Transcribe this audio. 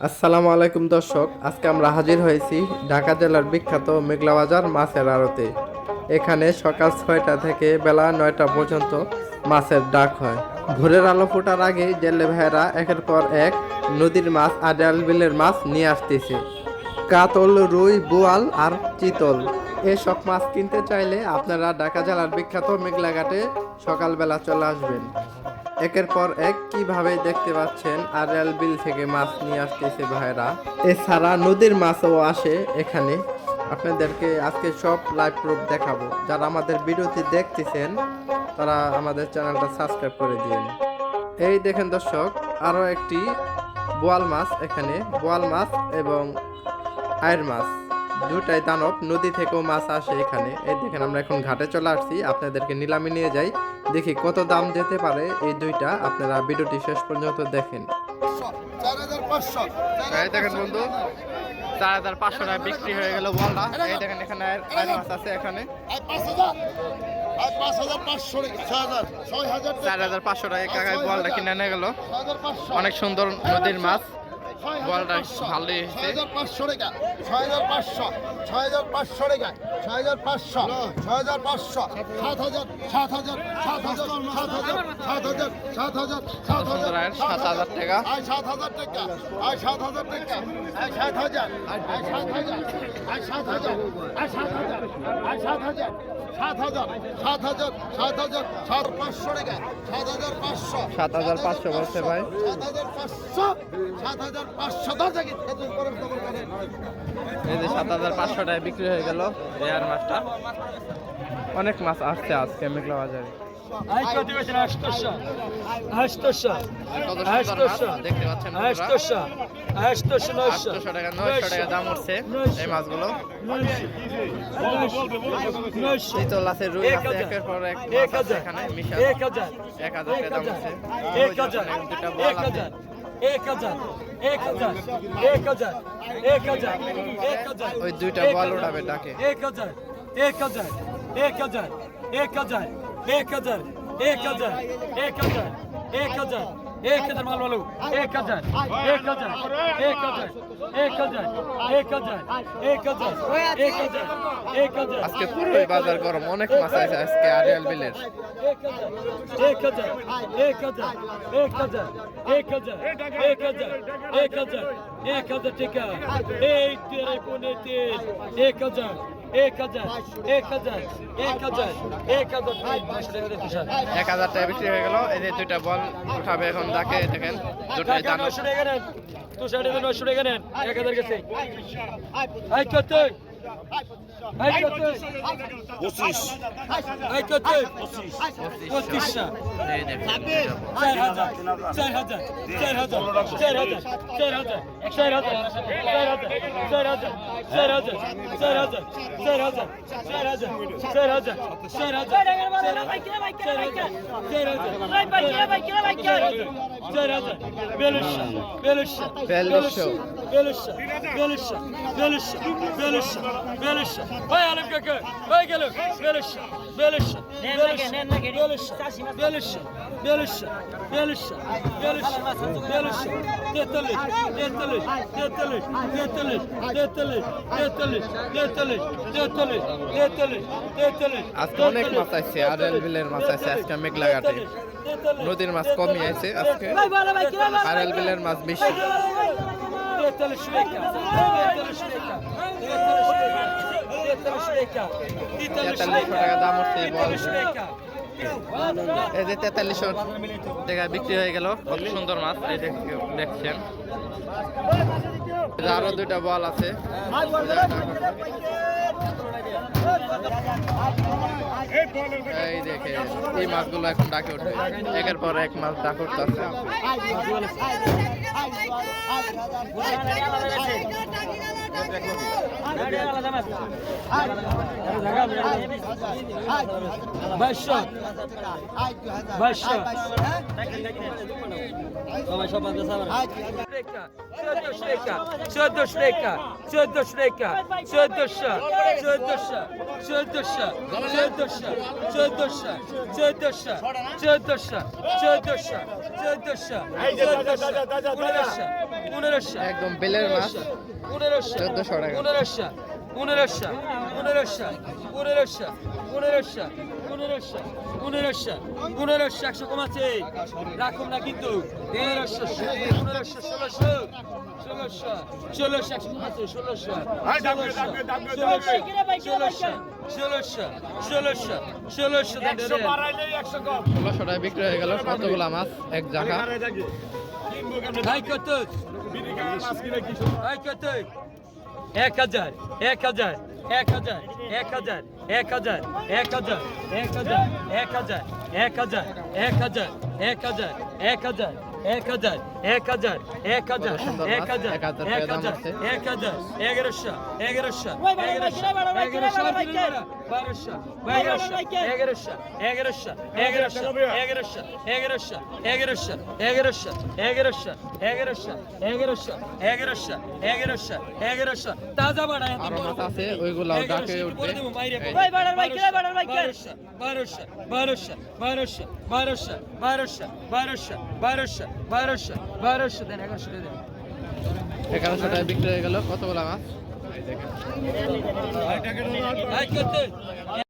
আসসালামু আলাইকুম দর্শক, আজকে আমরা হাজির হয়েছি ঢাকা জেলার বিখ্যাত মেঘলা বাজার মাছের আড়তে। এখানে সকাল 6টা থেকে বেলা 9টা পর্যন্ত মাছের ডাক হয়। ভোরের আলো ফোটার আগে জেলে ভাইয়েরা একের পর এক নদীর মাছ, আড়াল বিলের মাছ নিয়ে আসতেছে। কাতল, রুই, বোয়াল আর চিতল এসব মাছ কিনতে চাইলে আপনারা ঢাকা জেলার বিখ্যাত মেঘলাঘাটে সকালবেলা চলে আসবেন। একের পর এক কিভাবে দেখতে পাচ্ছেন আড়াল বিল থেকে মাছ নিয়ে আসতেছে ভাইরা। এছাড়া নদীর মাছও আসে এখানে। আপনাদেরকে আজকে সব লাইভ প্রুফ দেখাবো। যারা আমাদের ভিডিওটি দেখতেছেন তারা আমাদের চ্যানেলটা সাবস্ক্রাইব করে দিন। এই দেখেন দর্শক, আরো একটি বোয়াল মাছ, এখানে বোয়াল মাছ এবং আয়ের মাছ দুটাই দানব নদী থেকেও মাছ আসে এখানে। এই দেখেন, আমরা এখন ঘাটে চলে আসছি, আপনাদেরকে নিলামে নিয়ে যাই, দেখি কত দাম যেতে পারে এই দুইটা। আপনারা ভিডিওটি শেষ পর্যন্ত দেখেন। এই দেখেন বন্ধু, 4,500 টাকা বিক্রি হয়ে গেল বলটা। এই দেখেন এখানে আয়ের মাছ আছে, এখানে 4,500 টাকা কাকায় বলটা কিনে নিয়ে গেল। অনেক সুন্দর নদীর মাছ, বলটা ভালোই হয়েছে। 6,500 টাকা, 6,500, 6,500 টাকা, 6,500, 6,500, 7,000, 7,000, 7,000, 7,000, 7,000, 7,000, 7,000, 7,000 টাকা, 7,000 টাকা, 7,000 টাকা, 7,000, 7,000, 7,000, 7,000, 7,000, 7,000, 7,000, 7,000, 7,500 টাকা, 7,500, 7,500 বলছে ভাই। 7,500, 7,500 দশ টাকা। এই যে 7,500 টাকায় বিক্রি হয়ে গেল এয়ার মাছটা। অনেক মাছ আসছে আজকে মেঘলা বাজারে। দেখতে পাচ্ছেন 800 টাকা, 900 টাকা দাম উঠছে এই মাছগুলো। চিতল আছে, রুই আছে, একের পর এক মাছ আছে এখানে মিশা। 1,000 টাকা দাম উঠছে। দুটা বল আছে। 1,000 ওই দুইটা বল উঠাবে ডাকে। 1,000 মাল বলো। 1,000 আজকে পুরোই বাজার গরম, অনেক মাছ আছে আজকে আড়িয়াল বিলের। 1,000 টাকা। এই তেরে কোনে তেল 1,000 1,000 টাকা বিক্রি হয়ে গেল। এই যে দুইটা বল উঠাবে এখন ডাকে। দেখেন দুটাই দাম। 900 টাকা নেন, তো 900 টাকা নেন। 1,000 গেছে। আই কত? আই কত? 25। আই কত? 25। এই দেখেন 4,000 4,000 4,000 4,000 4,000 4,000 ভাই আলম কাকা ভাই গেল 43 আজকে অনেক মাছ আছে, আড়াল বিলের মাছ আছে আজকে মেঘলাঘাটে। নদীর মাছ কমই আছে আজকে, আড়াল বিলের মাছ বেশি। 43 টাকা দাম উঠছে এই বল। এই যে 4300 টাকা বিক্রি হয়ে গেল। কত সুন্দর মাছ, এই দেখছেন। আরো দুইটা বল আছে। এই দেখে এই মাছগুলো এখন ডাকে উঠবে, একের পর এক মাছ ডাকে উঠতেছে। বাইশশো বাইশশো সবাই সব চোদ্দশো রেখা চোদ্দশো রেখা চোদ্দশো চোদ্দশো চোদ্দশো চোদ্দশো চোদ্দশো চোদ্দশো চোদ্দশো চোদ্দশো চোদ্দশো পনেরোশো পনেরোশো একদম বেলের মাছ পনেরোশো 1400 টাকা। পনেরোশো পনেরোশো পনেরোশো পনেরোশো পনেরোশো পনেরোশো পনেরোশো পনেরোশো একশো কমাচ্ছে রাখুন না কিন্তু পনেরোশো পনেরোশো ষোলোশো ষোলোশো ষোলোশো একশো কমাচ্ছে ষোলোশো ষোলোশো ষোলোশো ষোলোশো ষোলোশো 1600 টাকায় বিক্রি হয়ে গেল কতগুলা মাছ এক জায়গা। ভাই কত ভাই কত 1000 1000 1000 1000 1000 1000 1000 1000 1000 1000 1000 1000 1000 1000 1000 সুন্দর মাছ, 1000 টাকা দাম আছে। 1000 1100 1100 1200 1100 1100 1100 1100 1100 1100 1100 1100 1100 1100 1100 1100 1100 তাজা বাড়ায় আরো মাছ আছে ওইগুলাও ডাকে উঠবে। ভাই বাড়ার ভাই কিরা বাড়ার ভাই 1200 1200 1200 1200 1200 1200 1200 1200 1200 দেন 1100 দেন 1100 টাকায় বিক্রি হয়ে গেল কতগুলা মাছ এই দেখেন। ভাই কত